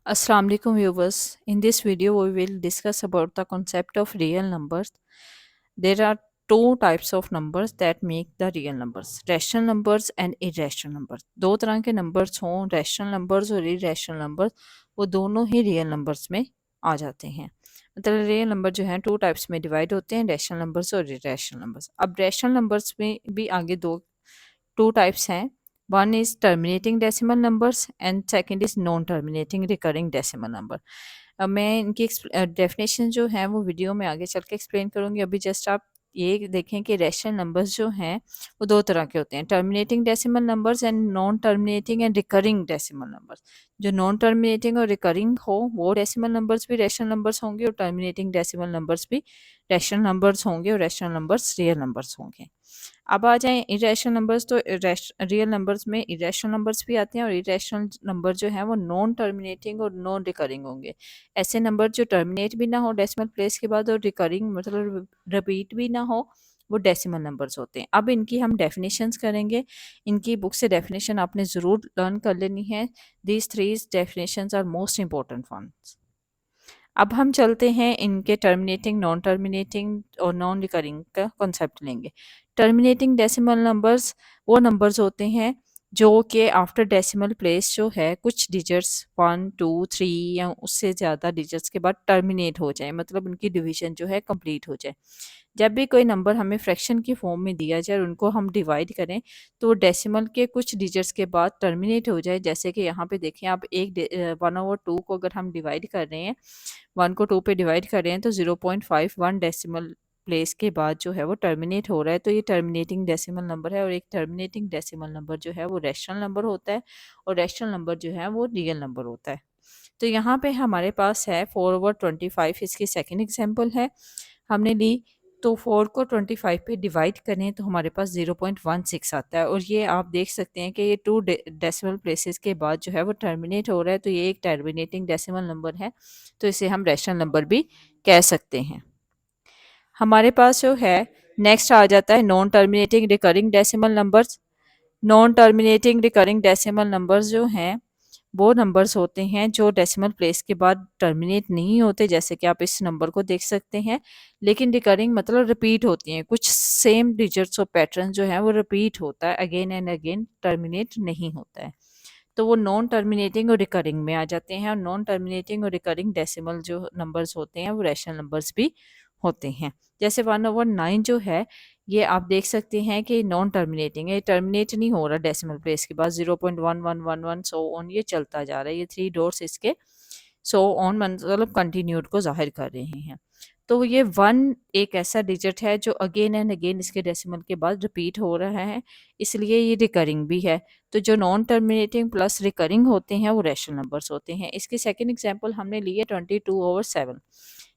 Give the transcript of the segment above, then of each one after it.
Assalamu alaikum viewers. In this video, we will discuss about the concept of real numbers. There are two types of numbers that make the real numbers, rational numbers and irrational numbers. दो तरह के numbers हों, rational numbers और irrational numbers, वो दोनों ही real numbers में आ जाते हैं। मतलब रियल नंबर जो हैं टू टाइप्स में डिवाइड होते हैं, रैशनल नंबर्स और इरेशनल नंबर्स। अब रैशनल नंबर्स में भी आगे दो टू टाइप्स हैं। One is terminating decimal numbers and second is non terminating recurring decimal number. अब मैं इनकी डेफिनेशन जो है वो वीडियो में आगे चल के एक्सप्लेन करूंगी। अभी जस्ट आप ये देखें कि रैशनल नंबर्स जो हैं वो दो तरह के होते हैं, terminating decimal numbers and non terminating and recurring decimal numbers. जो नॉन टर्मिनेटिंग और रिकरिंग हो वो डेसिमल नंबर्स भी रैशनल नंबर्स होंगे और टर्मिनेटिंग डेसिमल नंबर्स भी रैशनल नंबर्स होंगे और रैशनल नंबर्स रियल नंबर्स होंगे। अब आ जाएँ इरेशनल नंबर्स, तो रियल नंबर्स में इरेशनल नंबर्स भी आते हैं और इरेशनल नंबर जो हैं वो नॉन टर्मिनेटिंग और नॉन रिकरिंग होंगे। ऐसे नंबर जो टर्मिनेट भी ना हो डेसिमल प्लेस के बाद और रिकरिंग मतलब रिपीट भी ना हो, वो डेसिमल नंबर्स होते हैं। अब इनकी हम डेफिनेशंस करेंगे। इनकी बुक से डेफिनेशन आपने ज़रूर लर्न कर लेनी है। These three definitions are most important ones. अब हम चलते हैं इनके टर्मिनेटिंग, नॉन टर्मिनेटिंग और नॉन रिकरिंग का कॉन्सेप्ट लेंगे। टर्मिनेटिंग डेसिमल नंबर्स वो नंबर्स होते हैं जो कि आफ्टर डेसिमल प्लेस जो है कुछ डिजिट्स 1 2 3 या उससे ज़्यादा डिजिट्स के बाद टर्मिनेट हो जाए, मतलब उनकी डिवीजन जो है कंप्लीट हो जाए। जब भी कोई नंबर हमें फ्रैक्शन की फॉर्म में दिया जाए और उनको हम डिवाइड करें तो डेसिमल के कुछ डिजिट्स के बाद टर्मिनेट हो जाए। जैसे कि यहाँ पे देखें आप, 1/2 को अगर हम डिवाइड कर रहे हैं, 1 को 2 पे डिवाइड कर रहे हैं तो 0.51 डेसिमल प्लेस के बाद जो है वो टर्मिनेट हो रहा है, तो ये टर्मिनेटिंग डेसिमल नंबर है। और एक टर्मिनेटिंग डेसिमल नंबर जो है वो रैशनल नंबर होता है और रैशनल नंबर जो है वो रियल नंबर होता है। तो यहाँ पे हमारे पास है 4/25, इसकी सेकेंड एग्जाम्पल है हमने ली। तो 4 को 25 पे डिवाइड करें तो हमारे पास 0.16 आता है और ये आप देख सकते हैं कि ये टू डेसिमल प्लेसेस के बाद जो है वो टर्मिनेट हो रहा है, तो ये एक टर्मिनेटिंग डेसिमल नंबर है, तो इसे हम रैशनल नंबर भी कह सकते हैं। हमारे पास जो है नेक्स्ट आ जाता है non terminating recurring decimal numbers. Non terminating recurring decimal numbers जो हैं वो नंबर्स होते हैं जो डेसिमल प्लेस के बाद टर्मिनेट नहीं होते, जैसे कि आप इस नंबर को देख सकते हैं, लेकिन रिकरिंग मतलब रिपीट होती हैं, कुछ सेम डिजिट्स और पैटर्न जो है वो रिपीट होता है, अगेन एंड अगेन टर्मिनेट नहीं होता है। तो वो नॉन टर्मिनेटिंग और रिकरिंग में आ जाते हैं और नॉन टर्मिनेटिंग और रिकरिंग डेसिमल जो नंबर्स होते हैं वो रैशनल नंबर्स भी होते हैं। जैसे 1/9 जो है ये आप देख सकते हैं कि नॉन टर्मिनेटिंग है, टर्मिनेट नहीं हो रहा डेसिमल प्लेस के बाद, 0.1111 सो ऑन ये चलता जा रहा है, ये 3 डॉट्स इसके सो ऑन मतलब कंटिन्यूड को जाहिर कर रहे हैं। तो ये 1 एक ऐसा डिजिट है जो अगेन एंड अगेन इसके डेसिमल के बाद रिपीट हो रहा है, इसलिए ये रिकरिंग भी है। तो जो नॉन टर्मिनेटिंग प्लस रिकरिंग होते हैं वो रैशनल नंबर्स होते हैं। इसकी सेकंड एग्जांपल हमने ली है 22/7।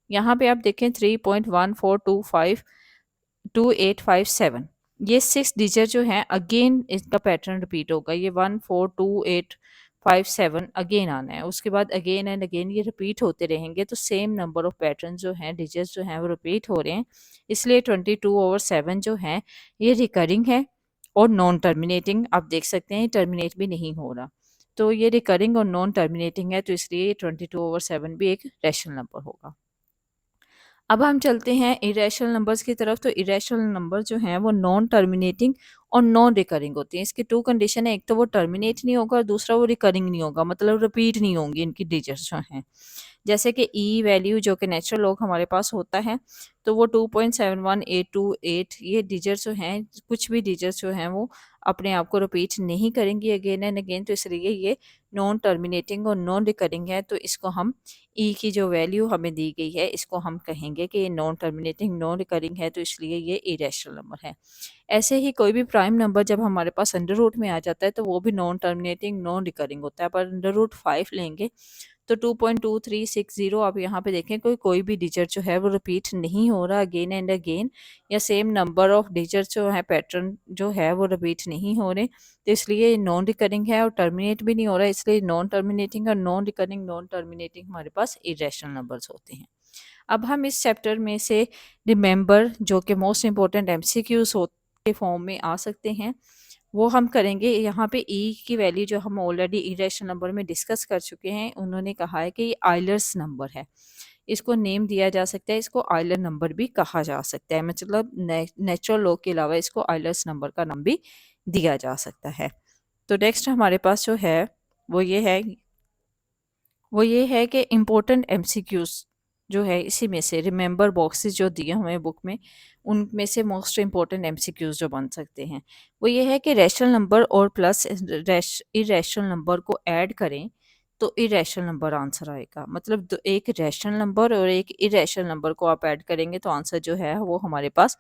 यहाँ पे आप देखें 3.14252857, ये 6 डिजिट जो हैं अगेन इसका पैटर्न रिपीट होगा, ये 142857 अगेन आना है, उसके बाद अगेन एंड अगेन ये रिपीट होते रहेंगे, तो सेम नंबर ऑफ पैटर्न जो हैं डिजिट्स जो हैं वो रिपीट हो रहे हैं, इसलिए 22/7 जो है ये रिकरिंग है और नॉन टर्मिनेटिंग। आप देख सकते हैं टर्मिनेट भी नहीं हो रहा, तो ये रिकरिंग और नॉन टर्मिनेटिंग है, तो इसलिए 22/7 भी एक रैशनल नंबर होगा। अब हम चलते हैं इरेशनल नंबर्स की तरफ। तो इरेशनल नंबर जो हैं वो नॉन टर्मिनेटिंग और नॉन रिकरिंग होती हैं। इसकी टू कंडीशन है, एक तो वो टर्मिनेट नहीं होगा और दूसरा वो रिकरिंग नहीं होगा, मतलब रिपीट नहीं होंगी इनकी डिजिट्स जो हैं। जैसे कि ई वैल्यू जो कि नेचुरल लॉग हमारे पास होता है, तो वो 2.71828 ये डिजिट्स जो हैं, कुछ भी डिजिट्स जो हैं वो अपने आप को रिपीट नहीं करेंगी अगेन एंड अगेन, तो इसलिए ये नॉन टर्मिनेटिंग और नॉन रिकरिंग है। तो इसको हम ई की जो वैल्यू हमें दी गई है इसको हम कहेंगे कि ये नॉन टर्मिनेटिंग नॉन रिकरिंग है, तो इसलिए ये इरेशनल नंबर है। ऐसे ही कोई भी प्राइम नंबर जब हमारे पास अंडर रूट में आ जाता है तो वो भी नॉन टर्मिनेटिंग नॉन रिकरिंग होता है, पर अंडर रूट 5 लेंगे तो 2.2360 आप यहाँ पे देखें कोई भी डिजिट जो है वो रिपीट नहीं हो रहा अगेन एंड अगेन, या सेम नंबर ऑफ डिजिट जो है पैटर्न जो है वो रिपीट नहीं हो रहे, तो इसलिए नॉन रिकरिंग है और टर्मिनेट भी नहीं हो रहा, इसलिए नॉन टर्मिनेटिंग और नॉन रिकरिंग नॉन टर्मिनेटिंग हमारे पास इरेशनल नंबर्स होते हैं। अब हम इस चैप्टर में से रिमेंबर जो कि मोस्ट इंपॉर्टेंट एमसीक्यूज के फॉर्म में आ सकते हैं वो हम करेंगे। यहाँ पे ई की वैल्यू जो हम ऑलरेडी इरेशनल नंबर में डिस्कस कर चुके हैं, उन्होंने कहा है कि ये आइलर्स नंबर है, इसको नेम दिया जा सकता है, इसको आइलर नंबर भी कहा जा सकता है, मतलब नेचुरल लॉ के अलावा इसको आइलर्स नंबर का नाम भी दिया जा सकता है। तो नेक्स्ट हमारे पास जो है वो ये है कि इम्पोर्टेंट एमसीक्यूज जो है, इसी में से रिमेंबर बॉक्सेस जो दिए हुए हैं बुक में, उनमें से मोस्ट इम्पोर्टेंट एमसीक्यूज जो बन सकते हैं वो ये है कि रैशनल नंबर और प्लस इरेशनल नंबर को ऐड करें तो इरेशनल नंबर आंसर आएगा। मतलब एक रैशनल नंबर और एक इरेशनल नंबर को आप ऐड करेंगे तो आंसर जो है वो हमारे पास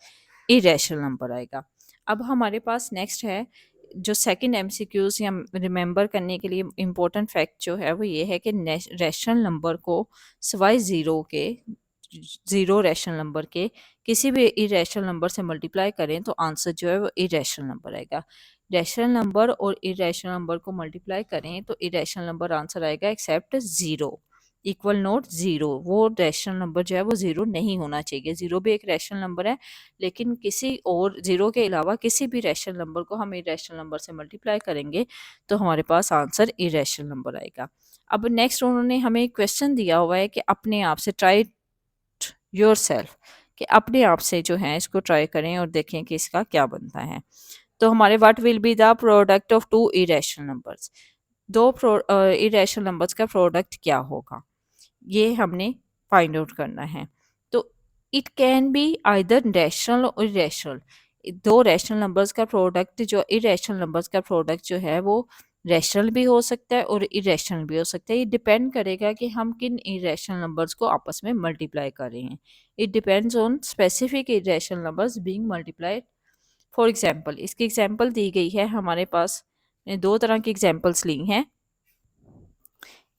इरेशनल नंबर आएगा। अब हमारे पास नेक्स्ट है जो सेकंड एमसीक्यूज या रिमेंबर करने के लिए इम्पोर्टेंट फैक्ट जो है वो ये है कि रैशनल नंबर को सिवाय ज़ीरो रैशनल नंबर के किसी भी इरेशनल नंबर से मल्टीप्लाई करें तो आंसर जो है वो इरेशनल नंबर आएगा। रैशनल नंबर और इरेशनल नंबर को मल्टीप्लाई करें तो इरेशनल नंबर आंसर आएगा except zero, equal not zero. वो रैशनल नंबर जो है वो ज़ीरो नहीं होना चाहिए। ज़ीरो भी एक रैशनल नंबर है, लेकिन किसी और ज़ीरो के अलावा किसी भी रैशनल नंबर को हम इरेशनल नंबर से मल्टीप्लाई करेंगे तो हमारे पास आंसर इरेशनल नंबर आएगा। अब नेक्स्ट उन्होंने हमें क्वेश्चन दिया हुआ है कि अपने आप से ट्राई योरसेल्फ, कि अपने आप से जो है इसको ट्राई करें और देखें कि इसका क्या बनता है। तो हमारे what will be the product of two irrational numbers, दो इरेशनल नंबर्स का प्रोडक्ट क्या होगा, ये हमने फाइंड आउट करना है। तो it can be either rational और इरेशनल, दो रैशनल नंबर्स का प्रोडक्ट जो इरेशनल नंबर्स का प्रोडक्ट जो है वो रैशनल भी हो सकता है और इरेशनल भी हो सकता है। ये डिपेंड करेगा कि हम किन इरेशनल नंबर्स को आपस में मल्टीप्लाई कर रहे हैं। It depends on specific irrational numbers being multiplied. For example, इसकी एग्जांपल दी गई है हमारे पास, दो तरह की एग्जांपल्स ली हैं।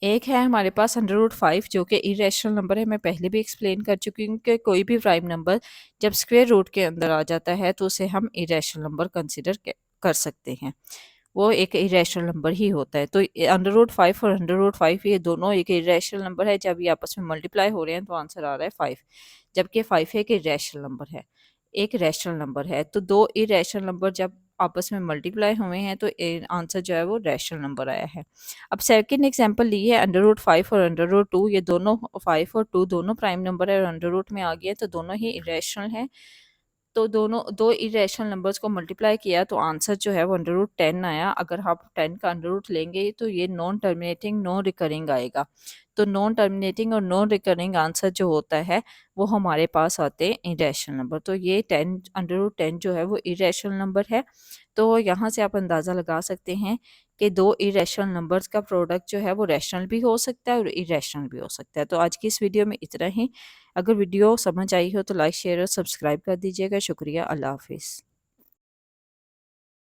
एक है हमारे पास √5 जो कि इरेशनल नंबर है, मैं पहले भी एक्सप्लेन कर चुकी हूँ कि कोई भी प्राइम नंबर जब स्क्वायर रूट के अंदर आ जाता है तो उसे हम इरेशनल नंबर कंसिडर कर सकते हैं, वो एक इरेशनल नंबर ही होता है। तो √5 और √5 ये दोनों एक इरेशनल नंबर है, जब ये आपस में मल्टीप्लाई हो रहे हैं तो आंसर आ रहा है 5, जबकि 5 एक इरेशनल नंबर है, एक रैशनल नंबर है। तो दो इरेशनल नंबर जब आपस में मल्टीप्लाई हुए हैं तो आंसर जो है वो रैशनल नंबर आया है। अब सेकंड एग्जांपल ली है √5 और √2, ये दोनों 5 और 2 दोनों प्राइम नंबर है और अंडर रूट में आ गया तो दोनों ही इरेशनल है। तो दोनों दो इरेशनल नंबर्स को मल्टीप्लाई किया तो आंसर जो है वो √10 आया। अगर आप 10 का अंडर रूट लेंगे तो ये नॉन टर्मिनेटिंग नॉन रिकरिंग आएगा। तो नॉन टर्मिनेटिंग और नॉन रिकरिंग आंसर जो होता है वो हमारे पास आते हैं इरेशनल नंबर। तो ये 10 √10 जो है वो इरेशनल नंबर है। तो यहाँ से आप अंदाज़ा लगा सकते हैं कि दो इरेशनल नंबर्स का प्रोडक्ट जो है वो रैशनल भी हो सकता है और इरेशनल भी हो सकता है। तो आज की इस वीडियो में इतना ही। अगर वीडियो समझ आई हो तो लाइक शेयर और सब्सक्राइब कर दीजिएगा। शुक्रिया। अल्लाह हाफिज़।